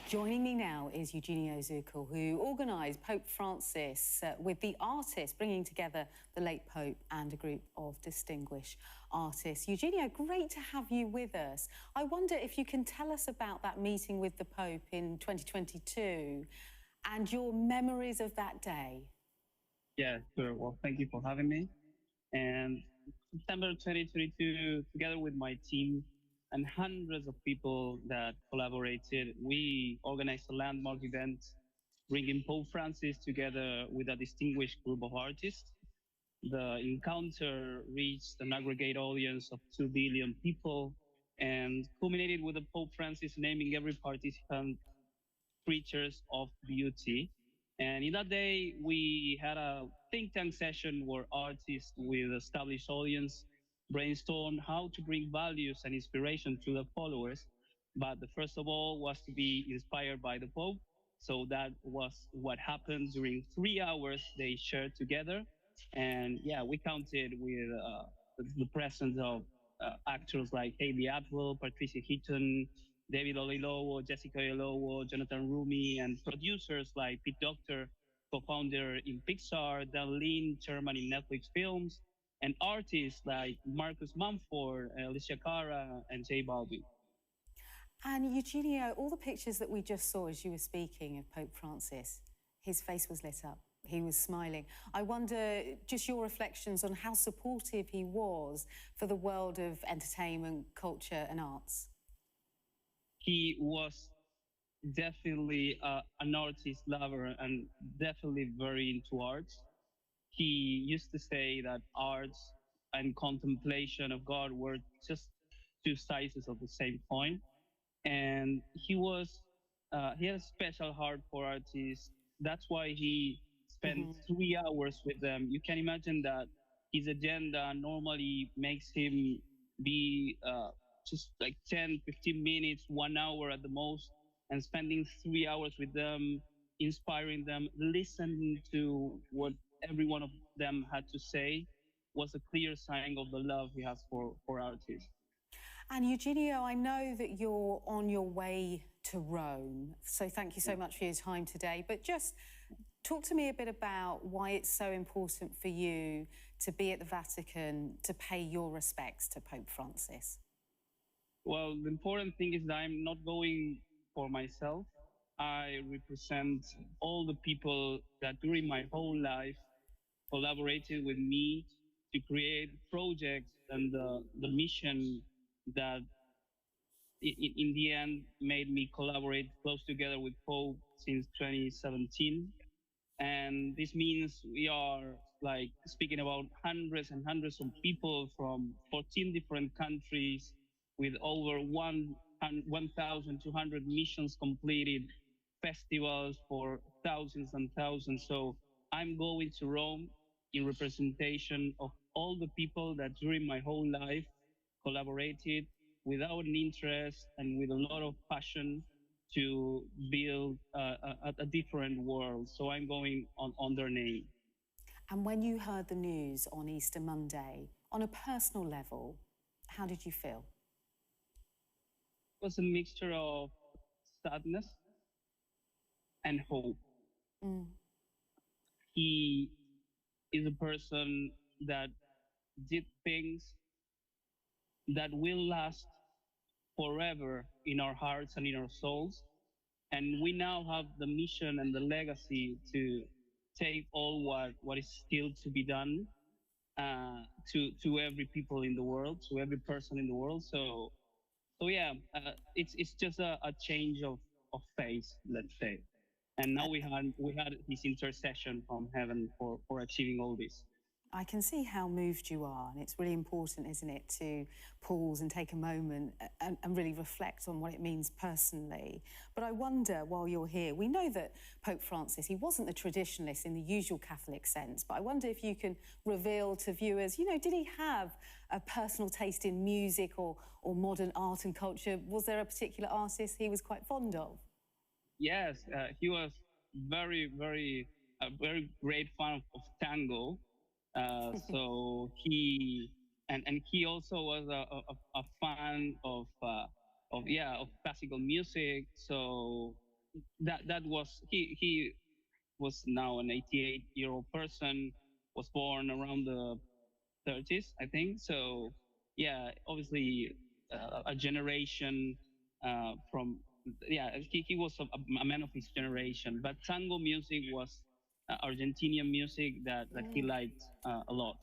Joining me now is Eugenio Zuccol, who organised Pope Francis with the artists, bringing together the late Pope and a group of distinguished artists. Eugenio, great to have you with us. I wonder if you can tell us about that meeting with the Pope in 2022 and your memories of that day. Yeah, sure. Well, thank you for having me. And September 2022, together with my team and hundreds of people that collaborated, we organized a landmark event bringing Pope Francis together with a distinguished group of artists. The encounter reached an aggregate audience of 2 billion people and culminated with the Pope Francis naming every participant preachers of beauty. And in that day, we had a think tank session where artists with established audience brainstormed how to bring values and inspiration to the followers. But the first of all was to be inspired by the Pope. So that was what happened during 3 hours they shared together. And yeah, we counted with the presence of actors like Hayley Atwell, Patricia Heaton, David Oyelowo, Jessica Oyelowo, Jonathan Rumi, and producers like Pete Docter, co-founder in Pixar, Dan Lin, chairman in Netflix Films, and artists like Marcus Mumford, Alicia Cara, and J Balvin. And Eugenio, all the pictures that we just saw as you were speaking of Pope Francis, his face was lit up. He was smiling. I wonder just your reflections on how supportive he was for the world of entertainment, culture and arts. He was definitely an artist lover and definitely very into arts. He used to say that arts and contemplation of God were just two sides of the same coin. And he had a special heart for artists. That's why he spent 3 hours with them. You can imagine that his agenda normally makes him be just like 10, 15 minutes, 1 hour at the most, and spending 3 hours with them, inspiring them, listening to what every one of them had to say was a clear sign of the love he has for artists. And Eugenio, I know that you're on your way to Rome, so thank you so much for your time today. But just talk to me a bit about why it's so important for you to be at the Vatican to pay your respects to Pope Francis. Well, the important thing is that I'm not going for myself. I represent all the people that during my whole life collaborated with me to create projects and the mission that in the end made me collaborate close together with Pope since 2017. And this means we are like speaking about hundreds and hundreds of people from 14 different countries with over 1,200 missions completed, festivals for thousands and thousands. So I'm going to Rome in representation of all the people that during my whole life collaborated without an interest and with a lot of passion to build a different world. So I'm going on their name. And when you heard the news on Easter Monday, on a personal level, how did you feel? It was a mixture of sadness and hope. He is a person that did things that will last forever in our hearts and in our souls. And we now have the mission and the legacy to take all what is still to be done to every people in the world, to every person in the world. So yeah, it's just a change of phase, let's say. And now we had this intercession from heaven for achieving all this. I can see how moved you are, and it's really important, isn't it, to pause and take a moment and really reflect on what it means personally. But I wonder, while you're here, we know that Pope Francis, he wasn't a traditionalist in the usual Catholic sense, but I wonder if you can reveal to viewers, you know, did he have a personal taste in music or modern art and culture? Was there a particular artist he was quite fond of? Yes, he was very great fan of tango. So he also was a fan of of classical music. So that was he was now an 88-year-old person, was born around the 30s, I think. So yeah, obviously a generation from yeah, he was a man of his generation. But tango music was Argentinian music that he liked a lot.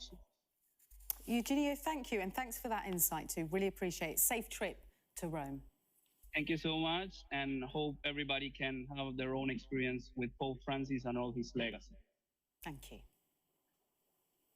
Eugenio, thank you, and thanks for that insight too. Really appreciate it. Safe trip to Rome. Thank you so much, and hope everybody can have their own experience with Pope Francis and all his legacy. Thank you.